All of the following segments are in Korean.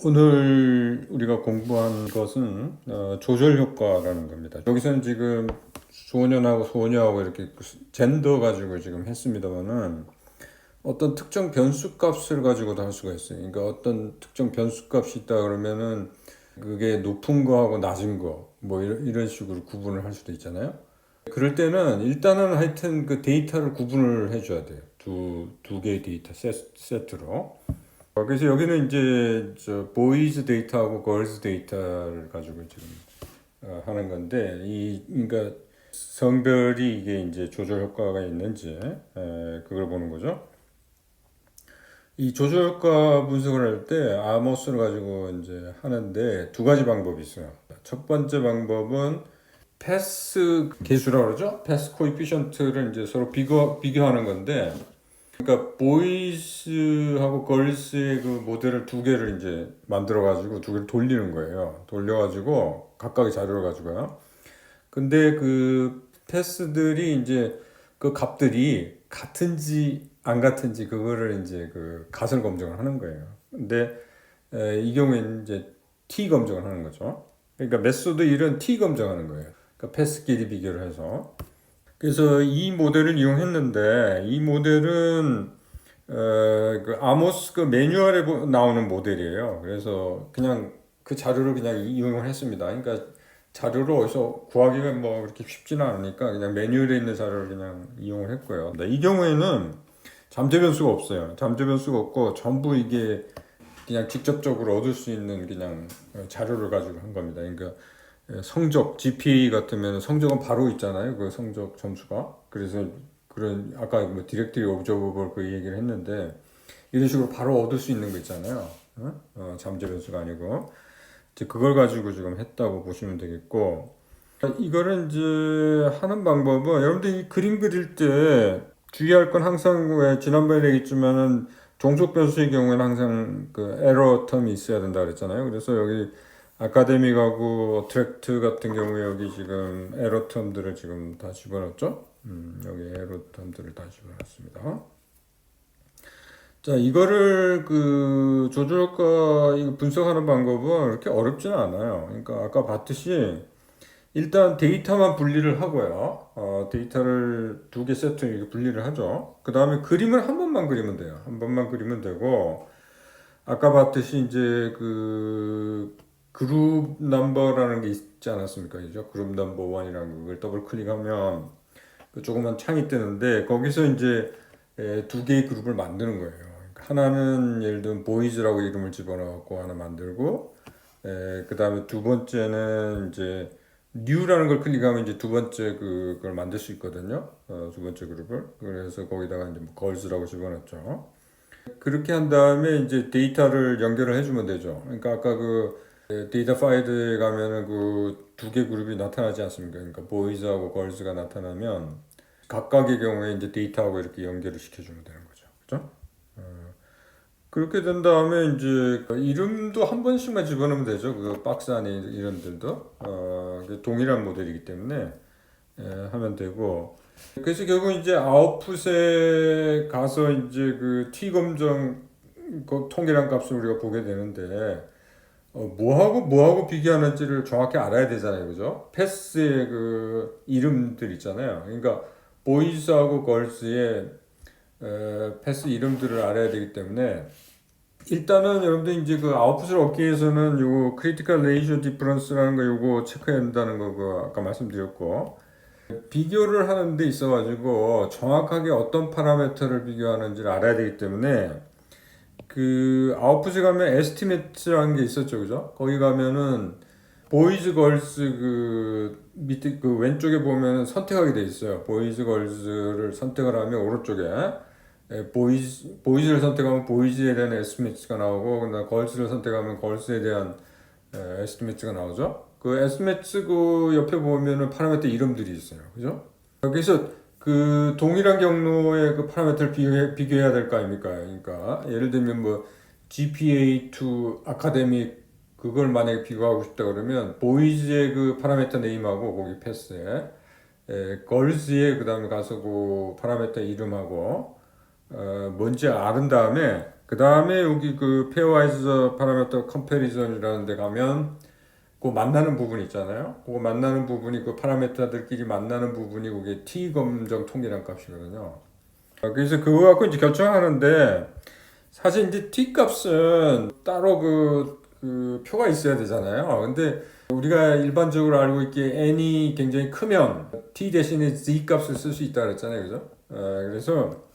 오늘 우리가 공부한 것은 조절 효과라는 겁니다. 여기서는 지금 소년하고 소녀하고 이렇게 젠더 가지고 지금 했습니다만은 어떤 특정 변수 값을 가지고도 할 수가 있어요. 그러니까 어떤 특정 변수 값이 있다 그러면은 그게 높은 거하고 낮은 거 뭐 이런 식으로 구분을 할 수도 있잖아요. 그럴 때는 일단은 하여튼 그 데이터를 구분을 해줘야 돼요. 두 개의 데이터 세트로. 그래서 여기는 이제 보이즈 데이터하고 걸즈 데이터를 가지고 지금 하는 건데 그러니까 성별이 이게 이제 조절 효과가 있는지 그걸 보는 거죠. 이 조절 효과 분석을 할 때 아모스를 가지고 이제 하는데 두 가지 방법이 있어요. 첫 번째 방법은 패스 계수라고 그러죠. 패스 코이피션트를 이제 서로 비교하는 건데, 그러니까 보이스하고 걸스의 그 모델을 두 개를 이제 만들어 가지고 두 개를 돌리는 거예요. 돌려 가지고 각각의 자료를 가지고요. 근데 그 패스들이 이제 그 값들이 같은지 안 같은지 그거를 이제 그 가설 검증을 하는 거예요. 근데 이 경우에는 이제 t 검증을 하는 거죠. 그러니까 메소드 1은 t 검증하는 거예요. 그러니까 패스끼리 비교를 해서. 그래서 이 모델을 이용했는데 이 모델은 그 아모스 그 매뉴얼에 나오는 모델이에요. 그래서 그냥 그 자료를 그냥 이용을 했습니다. 그러니까 자료를 어디서 구하기가 뭐 그렇게 쉽지는 않으니까 그냥 매뉴얼에 있는 자료를 그냥 이용을 했고요. 이 경우에는 잠재 변수가 없어요. 잠재 변수가 없고 전부 이게 그냥 직접적으로 얻을 수 있는 그냥 자료를 가지고 한 겁니다. 그러니까 성적 GPA 같으면 성적은 바로 있잖아요. 그 성적 점수가. 그래서 그런 아까 뭐 디렉트리 오브저버블 그 얘기를 했는데 이런 식으로 바로 얻을 수 있는 거 있잖아요. 잠재 변수가 아니고 이제 그걸 가지고 지금 했다고 보시면 되겠고, 이거를 이제 하는 방법은 여러분들 이 그림 그릴 때 주의할 건 항상 왜 지난번에 얘기했지만은 종속 변수의 경우에는 항상 그 에러 텀이 있어야 된다 그랬잖아요. 그래서 여기 아카데믹하고 어트랙트 같은 경우에 여기 지금 에러 텀들을 지금 다 집어넣었죠. 여기 에러 텀들을 다 집어넣었습니다. 자, 이거를 그 조절효과 이거 분석하는 방법은 그렇게 어렵지는 않아요. 그러니까 아까 봤듯이 일단 데이터만 분리를 하고요. 데이터를 두 개 세트 이렇게 분리를 하죠. 그 다음에 그림을 한 번만 그리면 돼요. 한 번만 그리면 되고, 아까 봤듯이 이제 그 그룹 넘버라는 게 있지 않았습니까? 그죠? 그룹 넘버 원이라는 걸 더블 클릭하면 그 조그만 창이 뜨는데 거기서 이제 두 개의 그룹을 만드는 거예요. 그러니까 하나는 예를 들면 보이즈라고 이름을 집어넣고 하나 만들고, 그 다음에 두 번째는 이제 뉴라는 걸 클릭하면 이제 두 번째 그걸 만들 수 있거든요. 두 번째 그룹을. 그래서 거기다가 이제 뭐 걸즈라고 집어넣죠. 그렇게 한 다음에 이제 데이터를 연결을 해주면 되죠. 그러니까 아까 그 데이터 파일에 가면은 그 두 개 그룹이 나타나지 않습니까? 그러니까 보이즈하고 걸즈가 나타나면 각각의 경우에 이제 데이터하고 이렇게 연결을 시켜주면 되는 거죠. 그죠? 그렇게 된 다음에 이제 이름도 한 번씩만 집어넣으면 되죠. 그 박스 안에 이름들도 동일한 모델이기 때문에 하면 되고. 그래서 결국 이제 아웃풋에 가서 이제 그 t 검정 그 통계량 값을 우리가 보게 되는데 뭐하고 비교하는지를 정확히 알아야 되잖아요, 그죠? 패스의 그 이름들 있잖아요. 그러니까 보이스하고 걸스의 패스 이름들을 알아야 되기 때문에 일단은 여러분들 이제 그 아웃풋을 얻기 위해서는 요거 크리티컬 레이쇼 디퍼런스라는 거 요거 체크해야 된다는 거 그 아까 말씀드렸고, 비교를 하는 데 있어 가지고 정확하게 어떤 파라미터를 비교하는지를 알아야 되기 때문에 그 아웃풋에 가면 에스티메이트라는 게 있었죠, 그죠? 거기 가면은 보이즈 걸스 그 밑에 그 왼쪽에 보면 선택하게 돼 있어요. 보이즈 걸스를 선택을 하면 오른쪽에 보이즈를 선택하면 보이즈에 대한 에스티메이트가 나오고, 그다음 걸스를 선택하면 걸스에 대한 에스티메이트가 나오죠. 그 에스티메이트 그 옆에 보면은 파라미터 이름들이 있어요, 그죠? 그래서 그 동일한 경로의 그 파라미터를 비교해야 될 거 아닙니까? 그러니까 예를 들면 뭐 GPA to 아카데믹 그걸 만약에 비교하고 싶다 그러면 보이즈의 그 파라미터 네임하고 거기 패스에 걸스의 그 다음에 가서 그 파라미터 이름하고 뭔지 아는 다음에 그 다음에 여기 그 페어와이즈 파라미터 컴패리전이라는 데 가면 그 만나는 부분 있잖아요. 그 만나는 부분이 그 파라미터들끼리 만나는 부분이 그게 t 검정 통계량 값이거든요. 그래서 그거 갖고 이제 결정하는데 사실 이제 t 값은 따로 그 표가 있어야 되잖아요. 근데 우리가 일반적으로 알고 있기에 n이 굉장히 크면 t 대신에 z 값을 쓸 수 있다 그랬잖아요, 그죠? 그래서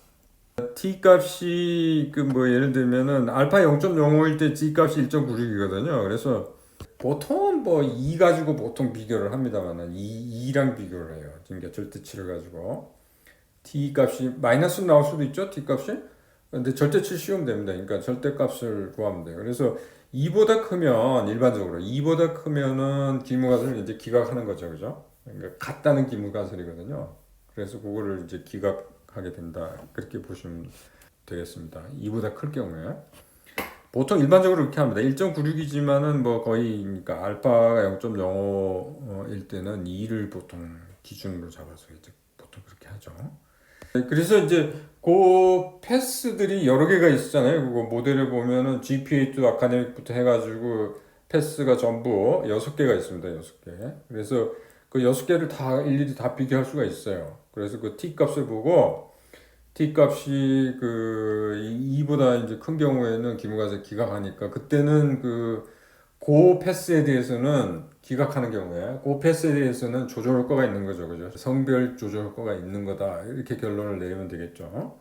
t 값이 그 뭐 예를 들면은 알파 0.05일 때 z 값이 1.96이거든요. 그래서 보통은 뭐 2 가지고 보통 비교를 합니다만은 2랑 비교를 해요. 그러니까 절대치를 가지고 t 값이 마이너스 나올 수도 있죠, t 값이. 근데 절대치 씌우면 됩니다. 그러니까 절대값을 구하면 돼요. 그래서 2보다 크면 일반적으로 2보다 크면은 기무가설을 이제 기각하는 거죠, 그죠? 그러니까 같다는 기무가설이거든요. 그래서 그거를 이제 기각하게 된다. 그렇게 보시면 되겠습니다. 2보다 클 경우에. 보통 일반적으로 이렇게 합니다. 1.96이지만은 뭐 거의 그러니까 알파가 0.05일 때는 2를 보통 기준으로 잡아서 이제 보통 그렇게 하죠. 그래서 이제 그 패스들이 여러 개가 있잖아요. 그거 모델을 보면은 GPA2 아카데믹부터 해가지고 패스가 전부 6개가 있습니다. 6개. 그래서 그 6개를 다 일일이 다 비교할 수가 있어요. 그래서 그 T 값을 보고 T 값이 그 2보다 이제 큰 경우에는 기무가서 기각하니까 그때는 고 패스에 대해서는 기각하는 경우에 고 패스에 대해서는 조절 효과가 있는 거죠, 그죠? 성별 조절 효과가 있는 거다 이렇게 결론을 내리면 되겠죠.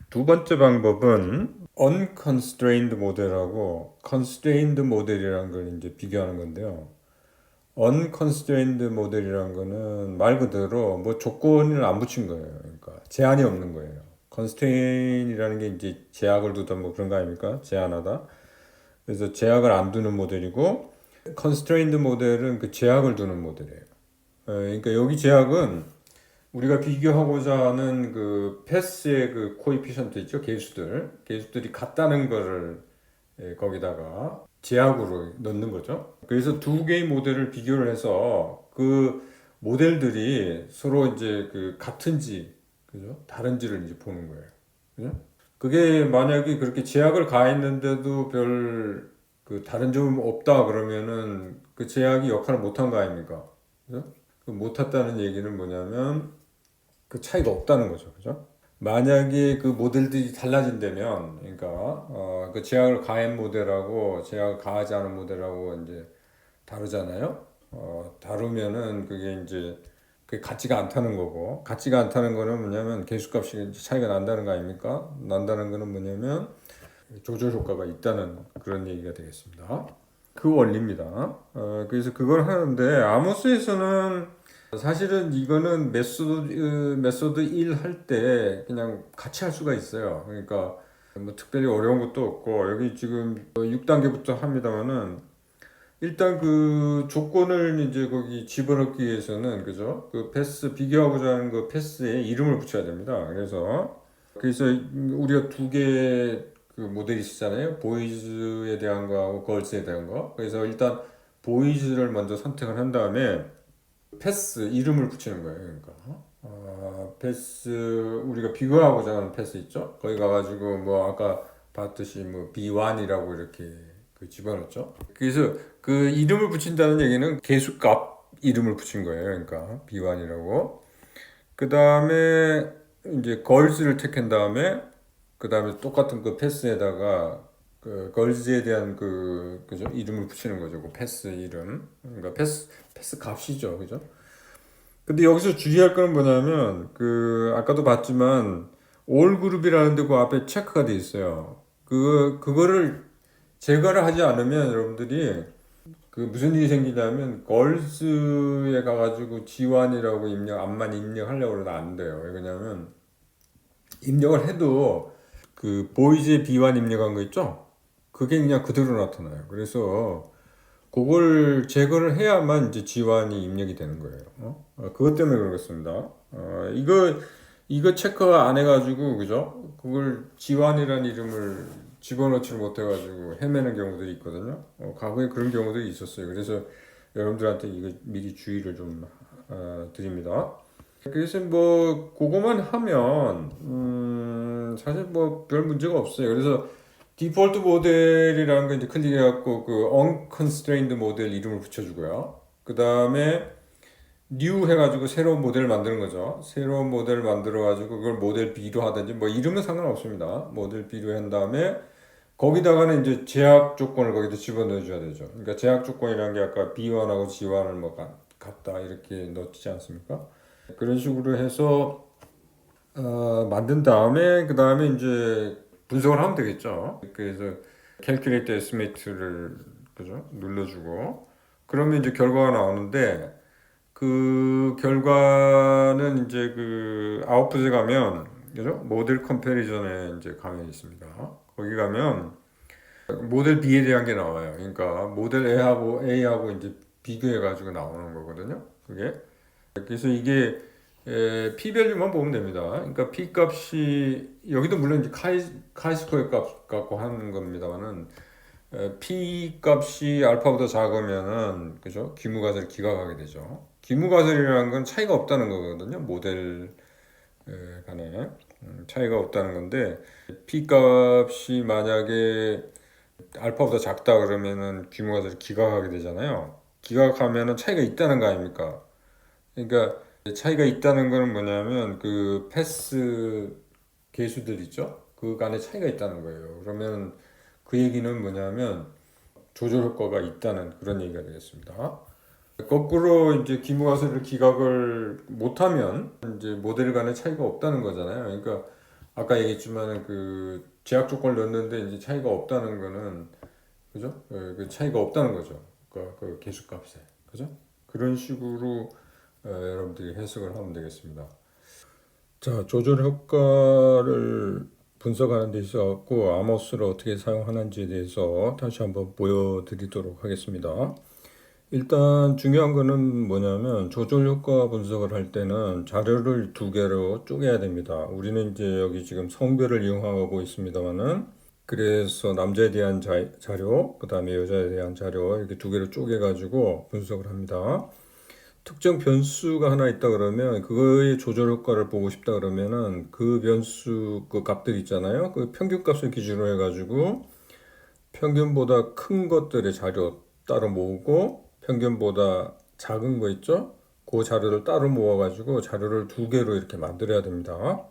두 번째 방법은 unconstrained 모델하고 constrained 모델이라는 걸 이제 비교하는 건데요. unconstrained 모델이라는 거는 말 그대로 뭐 조건을 안 붙인 거예요. 그러니까 제한이 없는 거예요. constraint이라는 게 이제 제약을 두다 뭐 그런 거 아닙니까? 제한하다. 그래서 제약을 안 두는 모델이고 constrained 모델은 그 제약을 두는 모델이에요. 그러니까 여기 제약은 우리가 비교하고자 하는 그 패스의 그 코에피션트 있죠? 개수들이 같다는 거를 거기다가 제약으로 넣는 거죠. 그래서 두 개의 모델을 비교를 해서 그 모델들이 서로 이제 그 같은지, 그죠? 다른지를 이제 보는 거예요. 그죠? 그게 만약에 그렇게 제약을 가했는데도 별 그 다른 점이 없다 그러면은 그 제약이 역할을 못한 거 아닙니까? 그죠? 그 못했다는 얘기는 뭐냐면 그 차이가 없다는 거죠. 그죠? 만약에 그 모델들이 달라진다면, 그러니까 그 제약을 가한 모델하고 제약을 가하지 않은 모델하고 이제 다르잖아요. 다르면은 그게 이제 그게 같지가 않다는 거고, 같지가 않다는 거는 뭐냐면 개수값이 차이가 난다는 거 아닙니까? 난다는 거는 뭐냐면 조절 효과가 있다는 그런 얘기가 되겠습니다. 그 원리입니다. 그래서 그걸 하는데 아모스에서는 사실은 이거는 메소드 1 할 때 그냥 같이 할 수가 있어요. 그러니까 뭐 특별히 어려운 것도 없고 여기 지금 6단계부터 합니다만은 일단 그 조건을 이제 거기 집어넣기 위해서는 그죠? 그 패스 비교하고자 하는 그 패스에 이름을 붙여야 됩니다. 그래서 우리가 두 개 그 모델이 있잖아요. 보이즈에 대한 거하고 걸스에 대한 거. 그래서 일단 보이즈를 먼저 선택을 한 다음에 패스 이름을 붙이는 거예요. 그러니까 패스 우리가 비교하고자 하는 패스 있죠? 거기 가가지고 뭐 아까 봤듯이 뭐 B1이라고 이렇게 그 집어넣었죠. 그래서 그 이름을 붙인다는 얘기는 개수값 이름을 붙인 거예요. 그러니까 B1이라고. 그 다음에 이제 걸즈를 택한 다음에 그 다음에 똑같은 그 패스에다가 그 걸즈에 대한 그죠 이름을 붙이는 거죠. 그 패스 이름. 그러니까 패스 값이죠, 그죠? 근데 여기서 주의할 건 뭐냐면 그 아까도 봤지만 올 그룹이라는데 그 앞에 체크가 돼 있어요. 그거를 제거를 하지 않으면 여러분들이 그 무슨 일이 생기냐면 걸스에 가가지고 G1이라고 암만 입력하려고 그러면 안 돼요. 왜냐면 입력을 해도 그 보이즈에 B1 입력한 거 있죠? 그게 그냥 그대로 나타나요. 그래서 그걸 제거를 해야만 이제 G1이 입력이 되는 거예요. 그것 때문에 그러겠습니다. 이거 체크 안 해가지고 그죠? 그걸 G1이라는 이름을 집어넣지를 못해가지고 헤매는 경우들이 있거든요. 과거에 그런 경우들이 있었어요. 그래서 여러분들한테 이거 미리 주의를 좀 드립니다. 그래서 뭐 그거만 하면 사실 뭐 별 문제가 없어요. 그래서 디폴트 모델이라는 거 이제 클릭해갖고 그 unconstrained 모델 이름을 붙여주고요. 그 다음에 new 해가지고 새로운 모델을 만드는 거죠. 새로운 모델을 만들어가지고 그걸 모델 B로 하든지 뭐 이름은 상관없습니다. 모델 B로 한 다음에 거기다가는 이제 제약 조건을 거기다 집어넣어 줘야 되죠. 그러니까 제약 조건이라는 게 아까 B1하고 G1을 뭐 같다 이렇게 넣지 않습니까? 그런 식으로 해서 만든 다음에 그 다음에 이제 분석을 하면 되겠죠. 그래서 calculate estimate를 그죠? 눌러주고 그러면 이제 결과가 나오는데 그 결과는 이제 그 아웃풋에 가면 그죠? 모델 컴패리전에 이제 가면 있습니다. 거기 가면 모델 B에 대한 게 나와요. 그러니까 모델 A하고 이제 비교해 가지고 나오는 거거든요. 그게 그래서 이게 p 밸류만 보면 됩니다. 그러니까 p 값이 여기도 물론 이제 카이 스퀘어 값 갖고 하는 겁니다만은 p 값이 알파보다 작으면은 그죠? 귀무가설이 기각하게 되죠. 귀무가설이라는 건 차이가 없다는 거거든요. 모델 간에 차이가 없다는 건데 p 값이 만약에 알파보다 작다 그러면은 귀무가설이 기각하게 되잖아요. 기각하면은 차이가 있다는 거 아닙니까? 그러니까 차이가 있다는 거는 뭐냐면 그 패스 계수들 있죠? 그 간에 차이가 있다는 거예요. 그러면 그 얘기는 뭐냐면 조절 효과가 있다는 그런 얘기가 되겠습니다. 거꾸로 이제 기무가설을 기각을 못하면 이제 모델 간에 차이가 없다는 거잖아요. 그러니까 아까 얘기했지만 그 제약 조건을 넣었는데 이제 차이가 없다는 거는 그죠? 그 차이가 없다는 거죠. 그 계수값에 그죠? 그런 식으로 여러분들이 해석을 하면 되겠습니다. 자, 조절 효과를 분석하는 데 있어서 아모스를 어떻게 사용하는지에 대해서 다시 한번 보여드리도록 하겠습니다. 일단 중요한 거는 뭐냐면 조절 효과 분석을 할 때는 자료를 두 개로 쪼개야 됩니다. 우리는 이제 여기 지금 성별을 이용하고 있습니다만은 그래서 남자에 대한 자료, 그 다음에 여자에 대한 자료 이렇게 두 개로 쪼개가지고 분석을 합니다. 특정 변수가 하나 있다 그러면 그거의 조절 효과를 보고 싶다 그러면은 그 변수 그 값들 있잖아요. 그 평균값을 기준으로 해가지고 평균보다 큰 것들의 자료 따로 모으고 평균보다 작은 거 있죠? 그 자료를 따로 모아가지고 자료를 두 개로 이렇게 만들어야 됩니다.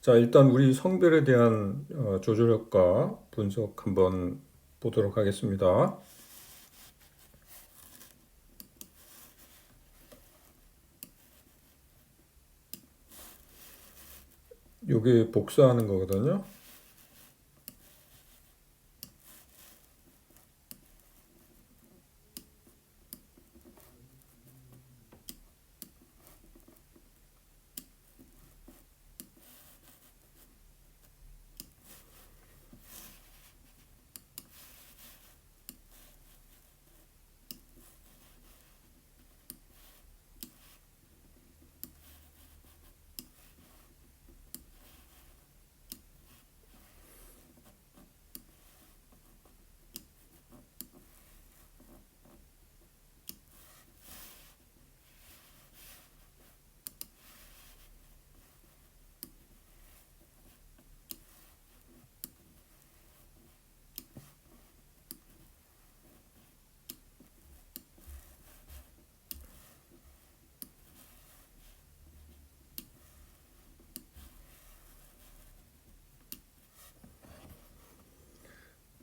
자, 일단 우리 성별에 대한 조절 효과 분석 한번 보도록 하겠습니다. 요게 복사하는 거거든요.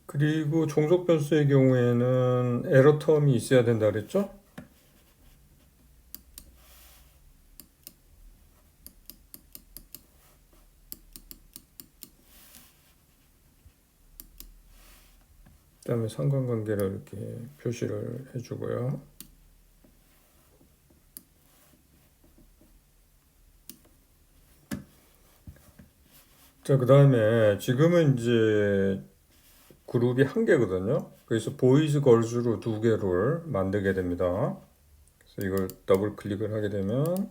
그리고 종속 변수의 경우에는 에러 텀이 있어야 된다 그랬죠? 그다음에 상관관계를 이렇게 표시를 해주고요. 자, 그 다음에 지금은 이제 그룹이 한 개거든요. 그래서 보이즈 걸즈로 두 개를 만들게 됩니다. 그래서 이걸 더블 클릭을 하게 되면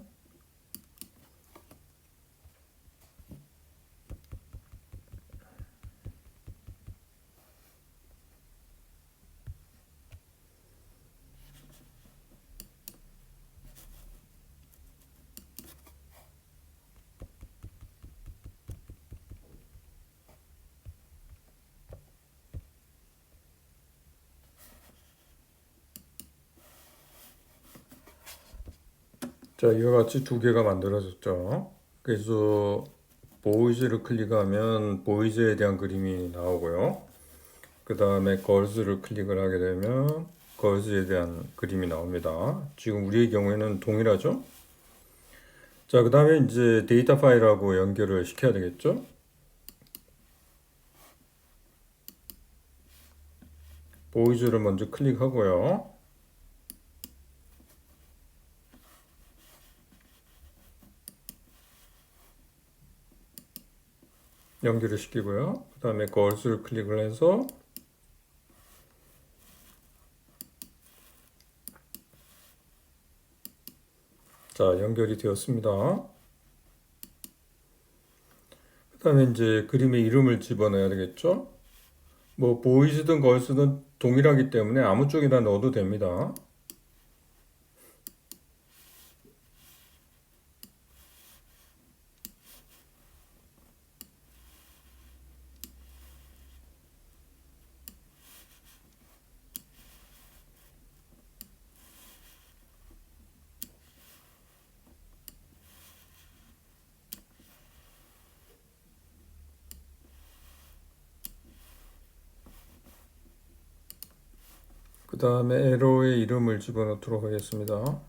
자, 이와 같이 두 개가 만들어졌죠. 그래서 보이즈를 클릭하면 보이즈에 대한 그림이 나오고요. 그 다음에 걸스를 클릭을 하게 되면 걸스에 대한 그림이 나옵니다. 지금 우리의 경우에는 동일하죠. 자, 그 다음에 이제 데이터 파일하고 연결을 시켜야 되겠죠. 보이즈를 먼저 클릭하고요. 연결을 시키고요. 그 다음에 걸스를 클릭을 해서 자, 연결이 되었습니다. 그 다음에 이제 그림의 이름을 집어넣어야 되겠죠. 뭐 보이즈든 걸스든 동일하기 때문에 아무 쪽이나 넣어도 됩니다. 그 다음에 에러의 이름을 집어넣도록 하겠습니다.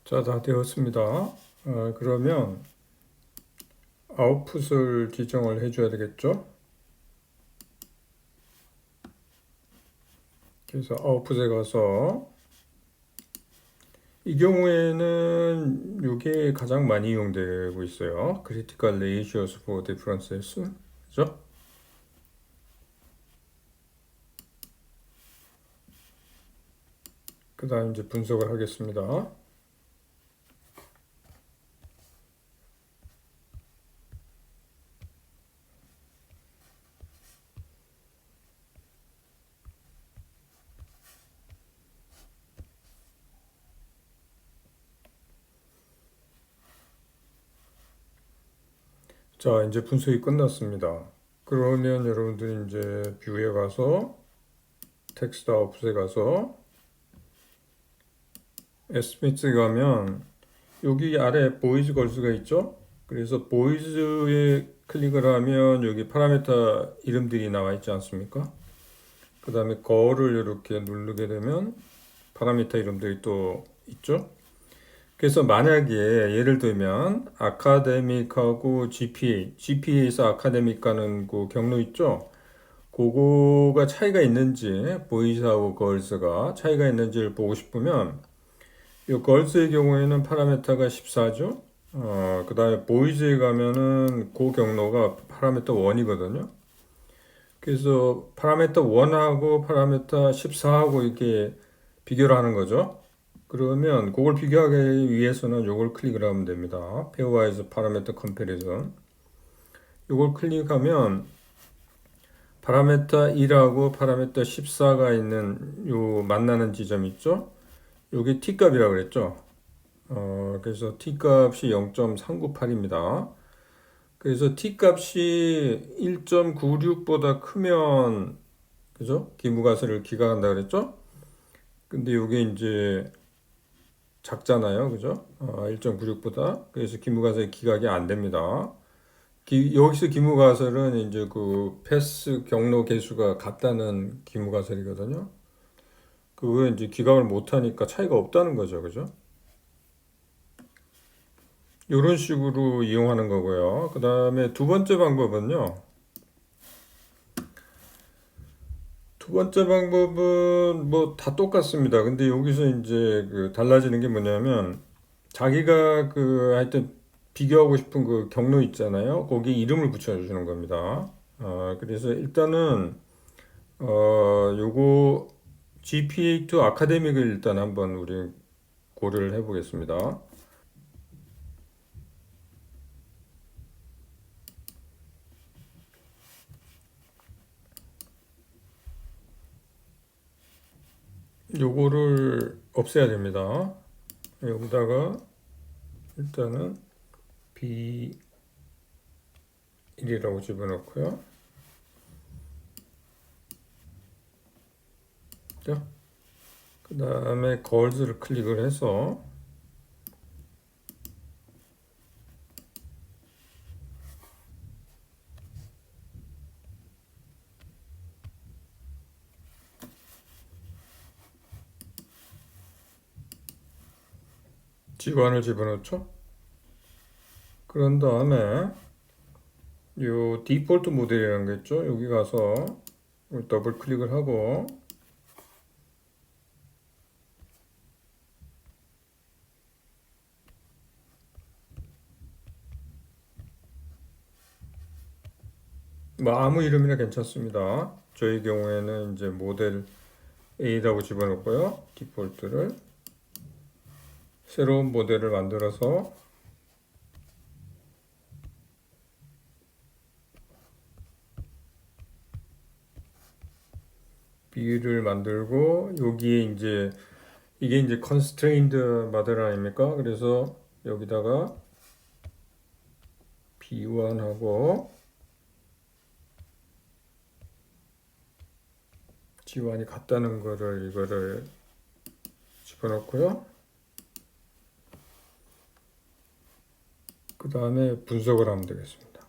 자, 다 되었습니다. 그러면 아웃풋을 지정을 해줘야 되겠죠. 그래서 아웃풋에 가서 이 경우에는 이게 가장 많이 이용되고 있어요. Critical Ratios for Differences. 그죠? 그 다음 이제 분석을 하겠습니다. 자, 이제 분석이 끝났습니다. 그러면 여러분들이 이제 뷰에 가서 텍스트 아웃풋에 가서 에스티메이트에 가면 여기 아래 보이즈 걸스가 있죠? 그래서 보이즈에 클릭을 하면 여기 파라미터 이름들이 나와 있지 않습니까? 그 다음에 거를 이렇게 누르게 되면 파라미터 이름들이 또 있죠? 그래서 만약에 예를 들면 아카데믹하고 GPA에서 아카데믹 가는 그 경로 있죠? 그거가 차이가 있는지 보이즈하고 걸스가 차이가 있는지를 보고 싶으면 이 걸스의 경우에는 파라미터가 14죠. 그 다음에 보이즈에 가면은 그 경로가 파라미터 1이거든요. 그래서 파라미터 1하고 파라미터 14하고 이렇게 비교를 하는 거죠. 그러면 그걸 비교하기 위해서는 이걸 클릭을 하면 됩니다. Pairwise Parameter Comparison. 이걸 클릭하면 파라미터 1하고 파라미터 14가 있는 요 만나는 지점 있죠? 여기 t값이라고 그랬죠? 그래서 t값이 0.398입니다. 그래서 t값이 1.96보다 크면 그죠? 기무가설을 기각한다 그랬죠? 근데 이게 이제 작잖아요. 그죠? 1.96보다. 그래서 기무가설이 기각이 안 됩니다. 여기서 기무가설은 이제 그 패스 경로 개수가 같다는 기무가설이거든요. 그거 이제 기각을 못 하니까 차이가 없다는 거죠. 그죠? 이런 식으로 이용하는 거고요. 그 다음에 두 번째 방법은요. 두 번째 방법은 뭐 다 똑같습니다. 근데 여기서 이제 그 달라지는 게 뭐냐면 자기가 그 하여튼 비교하고 싶은 그 경로 있잖아요. 거기 이름을 붙여주는 겁니다. 그래서 일단은 요거 GPA2 아카데믹을 일단 한번 우리 고려를 해보겠습니다. 요거를 없애야 됩니다. 여기다가 일단은 B1이라고 집어넣고요. 그 다음에 걸즈를 클릭을 해서 직관을 집어넣죠. 그런 다음에 요 디폴트 모델이라는 게 있죠. 여기 가서 더블 클릭을 하고 뭐 아무 이름이나 괜찮습니다. 저희 경우에는 이제 모델 A라고 집어넣고요. 디폴트를 새로운 모델을 만들어서 B를 만들고 여기에 이제 이게 이제 constrained 모델 아닙니까? 그래서 여기다가 B1하고 G1이 같다는 거를 이거를 집어넣고요. 그 다음에 분석을 하면 되겠습니다.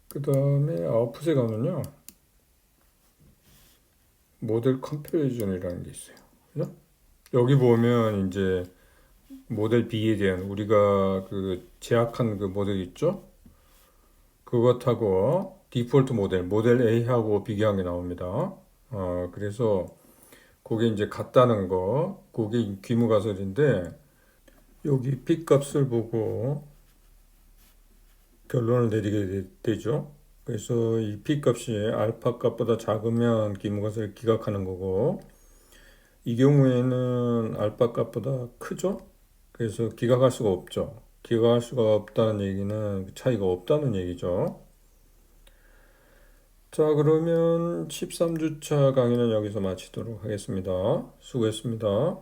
그 다음에 아웃풋에 가면요. 모델 컴패리즌이라는 게 있어요. 그죠? 여기 보면 이제 모델 B에 대한 우리가 그 제약한 그 모델 있죠? 그것하고 디폴트 모델 A하고 비교한 게 나옵니다. 그래서 그게 이제 같다는 거, 그게 귀무가설인데 여기 B 값을 보고 결론을 내리게 되죠. 그래서 이 B 값이 알파 값보다 작으면 귀무가설을 기각하는 거고 이 경우에는 알파 값보다 크죠. 그래서 기각할 수가 없죠. 기각할 수가 없다는 얘기는 차이가 없다는 얘기죠. 자, 그러면 13주차 강의는 여기서 마치도록 하겠습니다. 수고했습니다.